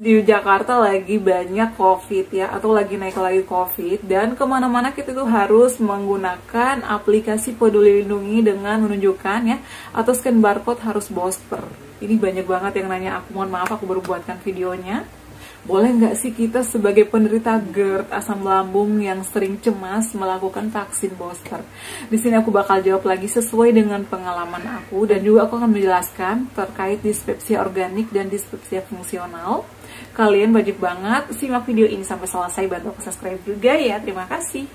Di Jakarta lagi banyak COVID ya, atau lagi naik lagi COVID, dan kemana-mana kita tuh harus menggunakan aplikasi Peduli Lindungi dengan menunjukkan ya, atau scan barcode harus booster. Ini banyak banget yang nanya aku, mohon maaf aku baru buatkan videonya. Boleh nggak sih kita sebagai penderita GERD, asam lambung yang sering cemas melakukan vaksin booster? Di sini aku bakal jawab lagi sesuai dengan pengalaman aku, dan juga aku akan menjelaskan terkait dispepsia organik dan dispepsia fungsional. Kalian wajib banget simak video ini sampai selesai, bantu aku subscribe juga ya. Terima kasih.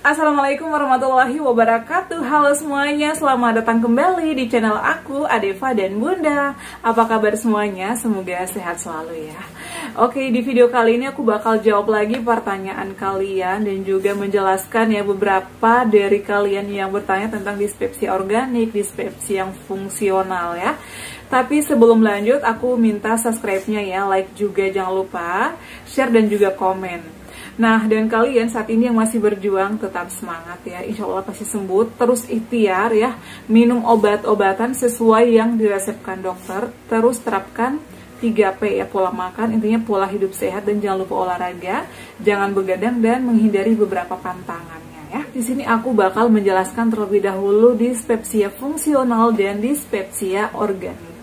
Assalamualaikum warahmatullahi wabarakatuh. Halo semuanya, selamat datang kembali di channel aku, Adeva dan Bunda. Apa kabar semuanya? Semoga sehat selalu ya. Oke, di video kali ini aku bakal jawab lagi pertanyaan kalian dan juga menjelaskan ya beberapa dari kalian yang bertanya tentang dispepsia organik, dispepsia yang fungsional ya. Tapi sebelum lanjut, aku minta subscribe-nya ya, like juga jangan lupa, share dan juga komen. Nah, dan kalian saat ini yang masih berjuang tetap semangat ya, insya Allah pasti sembuh. Terus ikhtiar ya, minum obat-obatan sesuai yang diresepkan dokter. Terus terapkan 3P ya, pola makan, intinya pola hidup sehat, dan jangan lupa olahraga, jangan begadang, dan menghindari beberapa pantangannya ya. Di sini aku bakal menjelaskan terlebih dahulu dispepsia fungsional dan dispepsia organik.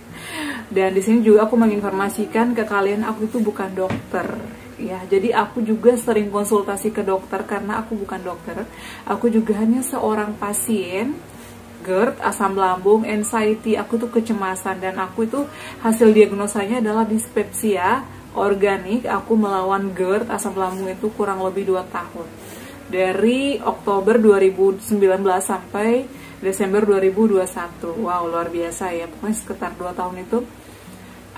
Dan di sini juga aku menginformasikan ke kalian, aku itu bukan dokter. Ya, jadi aku juga sering konsultasi ke dokter karena aku bukan dokter. Aku juga hanya seorang pasien GERD, asam lambung, anxiety, aku tuh kecemasan, dan aku itu hasil diagnosanya adalah dispepsia organik. Aku melawan GERD, asam lambung itu kurang lebih 2 tahun. Dari Oktober 2019 sampai Desember 2021. Wow, luar biasa ya. Pokoknya sekitar 2 tahun itu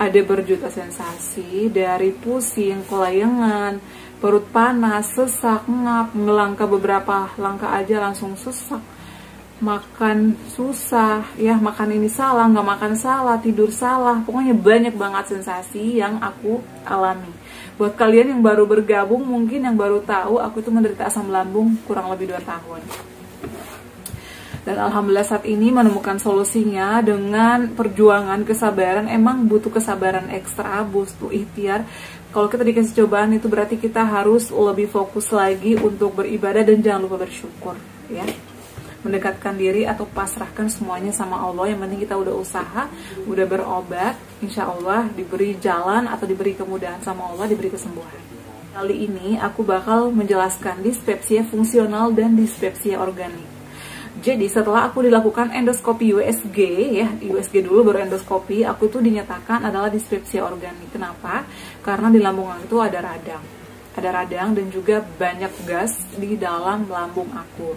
ada berjuta sensasi, dari pusing, kelayangan, perut panas, sesak, ngap, ngelangkah beberapa langkah aja langsung sesak, makan susah, ya makan ini salah, nggak makan salah, tidur salah, pokoknya banyak banget sensasi yang aku alami. Buat kalian yang baru bergabung, mungkin yang baru tahu, aku itu menderita asam lambung kurang lebih 2 tahun. Dan alhamdulillah saat ini menemukan solusinya dengan perjuangan, kesabaran. Emang butuh kesabaran ekstra, butuh ikhtiar. Kalau kita dikasih cobaan itu berarti kita harus lebih fokus lagi untuk beribadah, dan jangan lupa bersyukur ya. Mendekatkan diri atau pasrahkan semuanya sama Allah. Yang penting kita udah usaha, udah berobat, insya Allah diberi jalan atau diberi kemudahan sama Allah, diberi kesembuhan. Kali ini aku bakal menjelaskan dispepsia fungsional dan dispepsia organik. Jadi setelah aku dilakukan endoskopi USG ya, USG dulu baru endoskopi, aku tuh dinyatakan adalah dispepsia organik. Kenapa? Karena di lambung aku itu ada radang dan juga banyak gas di dalam lambung aku.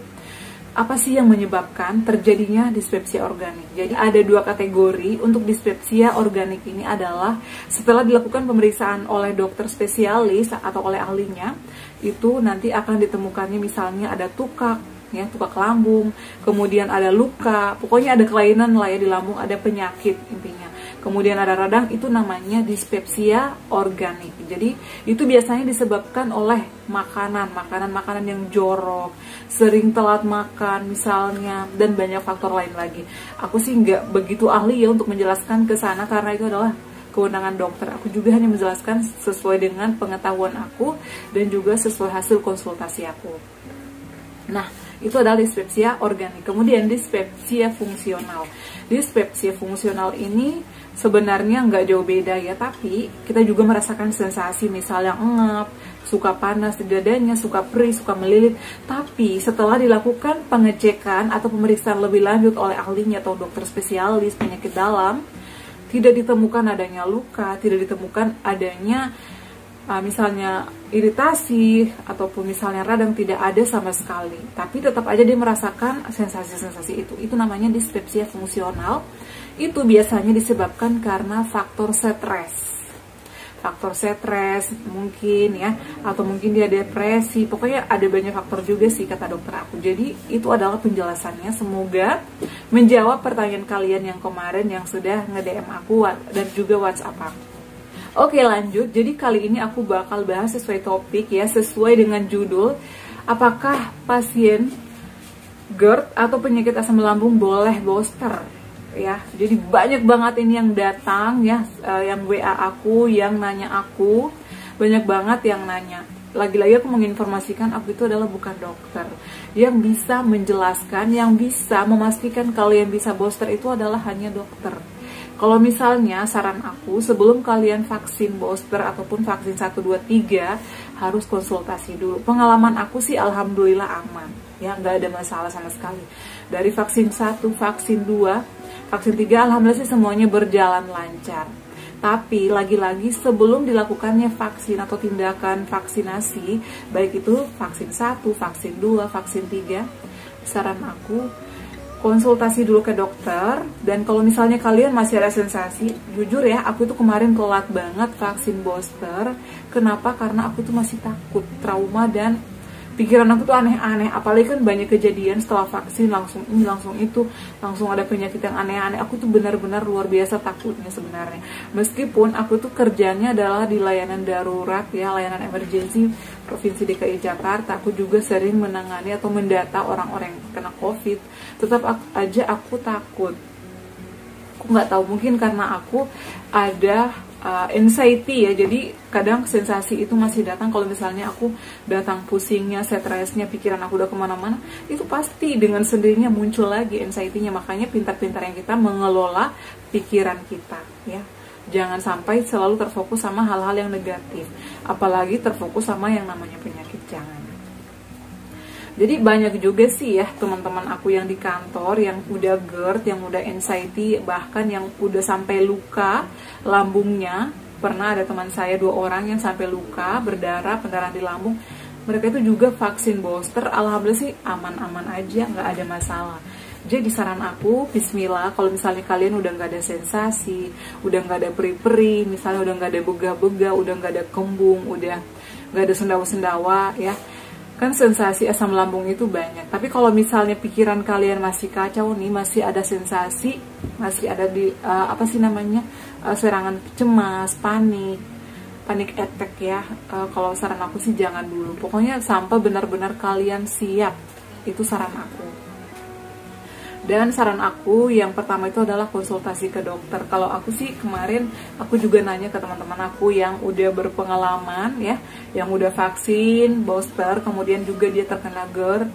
Apa sih yang menyebabkan terjadinya dispepsia organik? Jadi ada 2 kategori untuk dispepsia organik ini adalah setelah dilakukan pemeriksaan oleh dokter spesialis atau oleh ahlinya, itu nanti akan ditemukannya misalnya ada tukak ya, tukak lambung, kemudian ada luka, pokoknya ada kelainan lah ya di lambung, ada penyakit intinya. Kemudian ada radang, itu namanya dispepsia organik. Jadi itu biasanya disebabkan oleh makanan yang jorok, sering telat makan misalnya, dan banyak faktor lain lagi. Aku sih nggak begitu ahli ya untuk menjelaskan ke sana karena itu adalah kewenangan dokter. Aku juga hanya menjelaskan sesuai dengan pengetahuan aku dan juga sesuai hasil konsultasi aku. Nah, itu adalah dispepsia organik. Kemudian dispepsia fungsional. Dispepsia fungsional ini sebenarnya nggak jauh beda ya, tapi kita juga merasakan sensasi misalnya ngap, suka panas di dadanya, suka perih, suka melilit. Tapi setelah dilakukan pengecekan atau pemeriksaan lebih lanjut oleh ahlinya atau dokter spesialis penyakit dalam, tidak ditemukan adanya luka, tidak ditemukan adanya misalnya iritasi ataupun misalnya radang, tidak ada sama sekali. Tapi tetap aja dia merasakan sensasi-sensasi itu. Itu namanya dispepsia fungsional. Itu biasanya disebabkan karena faktor stres. Faktor stres mungkin ya, atau mungkin dia depresi. Pokoknya ada banyak faktor juga sih kata dokter aku. Jadi itu adalah penjelasannya. Semoga menjawab pertanyaan kalian yang kemarin yang sudah nge-DM aku dan juga WhatsApp aku. Oke, lanjut. Jadi kali ini aku bakal bahas sesuai topik ya, sesuai dengan judul apakah pasien GERD atau penyakit asam lambung boleh booster ya. Jadi banyak banget ini yang datang ya, yang WA aku, yang nanya aku, banyak banget yang nanya. Lagi-lagi aku menginformasikan aku itu adalah bukan dokter. Yang bisa menjelaskan, yang bisa memastikan kalau yang bisa booster itu adalah hanya dokter. Kalau misalnya saran aku, sebelum kalian vaksin booster ataupun vaksin 1, 2, 3, harus konsultasi dulu. Pengalaman aku sih alhamdulillah aman, ya nggak ada masalah sama sekali. Dari vaksin 1, vaksin 2, vaksin 3, alhamdulillah sih semuanya berjalan lancar. Tapi lagi-lagi sebelum dilakukannya vaksin atau tindakan vaksinasi, baik itu vaksin 1, vaksin 2, vaksin 3, saran aku konsultasi dulu ke dokter. Dan kalau misalnya kalian masih ada sensasi, jujur ya, aku tuh kemarin telat banget vaksin booster. Kenapa? Karena aku tuh masih takut, trauma, dan pikiran aku tuh aneh-aneh. Apalagi kan banyak kejadian setelah vaksin, langsung ini, langsung itu, langsung ada penyakit yang aneh-aneh. Aku tuh benar-benar luar biasa takutnya sebenarnya. Meskipun aku tuh kerjanya adalah di layanan darurat ya, layanan emergency Provinsi DKI Jakarta, aku juga sering menangani atau mendata orang-orang yang kena COVID. Tetap aja aku takut. Aku nggak tahu, mungkin karena aku ada anxiety ya, jadi kadang sensasi itu masih datang. Kalau misalnya aku datang pusingnya, stresnya, pikiran aku udah kemana-mana, itu pasti dengan sendirinya muncul lagi anxiety-nya. Makanya pintar-pintar yang kita mengelola pikiran kita ya, jangan sampai selalu terfokus sama hal-hal yang negatif, apalagi terfokus sama yang namanya penyakit, jangan. Jadi banyak juga sih ya teman-teman aku yang di kantor yang udah GERD, yang udah anxiety, bahkan yang udah sampai luka lambungnya. Pernah ada teman saya 2 orang yang sampai luka, berdarah, pendarahan di lambung. Mereka itu juga vaksin booster, alhamdulillah sih aman-aman aja, nggak ada masalah. Jadi saran aku, bismillah, kalau misalnya kalian udah nggak ada sensasi, udah nggak ada peri-peri, misalnya udah nggak ada bega-bega, udah nggak ada kembung, udah nggak ada sendawa-sendawa ya, kan sensasi asam lambung itu banyak. Tapi kalau misalnya pikiran kalian masih kacau nih, masih ada sensasi, masih ada di serangan cemas, panik attack ya, kalau saran aku sih jangan dulu. Pokoknya sampai benar-benar kalian siap, itu saran aku. Dan saran aku yang pertama itu adalah konsultasi ke dokter. Kalau aku sih kemarin aku juga nanya ke teman-teman aku yang udah berpengalaman ya, yang udah vaksin booster, kemudian juga dia terkena GERD,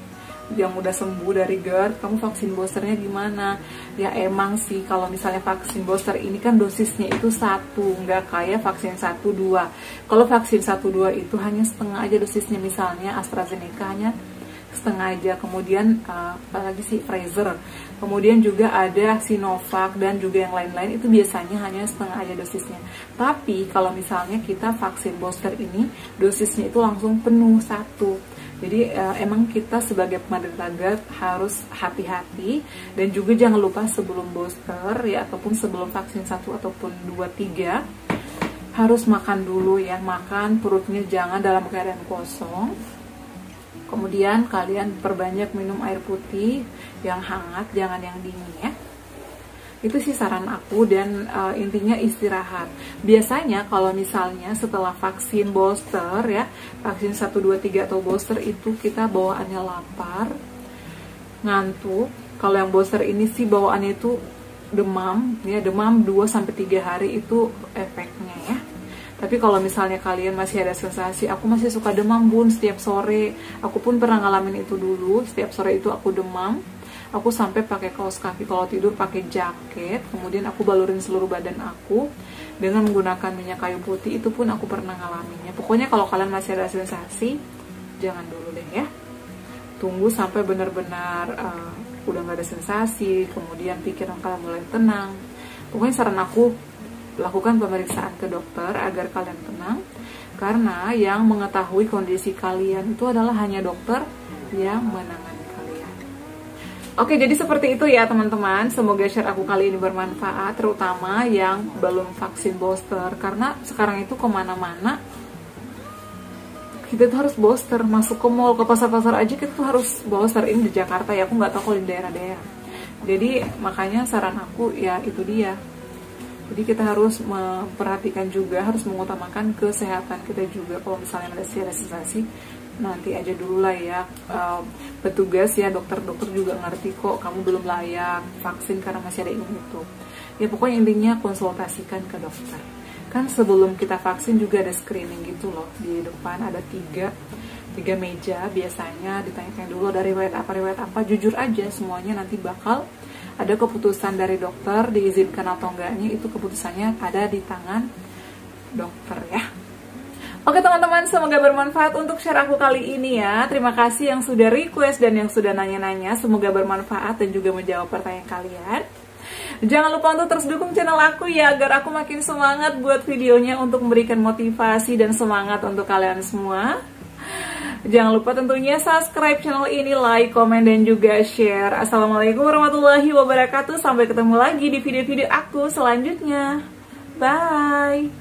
yang udah sembuh dari GERD, kamu vaksin boosternya gimana? Ya emang sih kalau misalnya vaksin booster ini kan dosisnya itu 1, nggak kayak vaksin 1, 2. Kalau vaksin 1, 2 itu hanya setengah aja dosisnya, misalnya AstraZeneca hanya setengah aja, kemudian apalagi sih Pfizer, kemudian juga ada Sinovac dan juga yang lain-lain, itu biasanya hanya setengah aja dosisnya. Tapi kalau misalnya kita vaksin booster ini dosisnya itu langsung penuh 1. Jadi emang kita sebagai penderita GERD harus hati-hati, dan juga jangan lupa sebelum booster ya, ataupun sebelum vaksin 1 ataupun 2, 3 harus makan dulu ya, makan perutnya jangan dalam keadaan kosong. Kemudian kalian perbanyak minum air putih yang hangat, jangan yang dingin ya. Itu sih saran aku, dan intinya istirahat. Biasanya kalau misalnya setelah vaksin booster ya, vaksin 1, 2, 3 atau booster itu kita bawaannya lapar, ngantuk. Kalau yang booster ini sih bawaannya itu demam ya, demam 2-3 hari itu efeknya ya. Tapi kalau misalnya kalian masih ada sensasi, aku masih suka demam bun setiap sore. Aku pun pernah ngalamin itu dulu, setiap sore itu aku demam. Aku sampai pakai kaos kaki, kalau tidur pakai jaket, kemudian aku balurin seluruh badan aku dengan menggunakan minyak kayu putih. Itu pun aku pernah ngalaminnya. Pokoknya kalau kalian masih ada sensasi, jangan dulu deh ya. Tunggu sampai benar-benar udah gak ada sensasi, kemudian pikiran kalian mulai tenang. Pokoknya saran aku, lakukan pemeriksaan ke dokter agar kalian tenang, karena yang mengetahui kondisi kalian itu adalah hanya dokter yang menangani kalian. Oke, jadi seperti itu ya teman-teman. Semoga share aku kali ini bermanfaat, terutama yang belum vaksin booster, karena sekarang itu kemana-mana kita tuh harus booster. Masuk ke mall, ke pasar-pasar aja kita tuh harus booster. Ini di Jakarta ya, aku nggak tahu kalau di daerah-daerah. Jadi makanya saran aku ya itu dia. Jadi kita harus memperhatikan juga, harus mengutamakan kesehatan kita juga. Kalau misalnya ada sensasi, nanti aja dulu lah ya, petugas ya, dokter-dokter juga ngerti kok kamu belum layak vaksin karena masih ada ini itu. Ya pokoknya intinya konsultasikan ke dokter. Kan sebelum kita vaksin juga ada screening gitu loh, di depan ada tiga meja, biasanya ditanyakan dulu dari riwayat apa, jujur aja semuanya, nanti bakal ada keputusan dari dokter, diizinkan atau enggaknya itu keputusannya ada di tangan dokter ya. Oke teman-teman, semoga bermanfaat untuk share aku kali ini ya. Terima kasih yang sudah request dan yang sudah nanya-nanya. Semoga bermanfaat dan juga menjawab pertanyaan kalian. Jangan lupa untuk terus dukung channel aku ya, agar aku makin semangat buat videonya untuk memberikan motivasi dan semangat untuk kalian semua. Jangan lupa tentunya subscribe channel ini, like, komen, dan juga share. Assalamualaikum warahmatullahi wabarakatuh. Sampai ketemu lagi di video-video aku selanjutnya. Bye!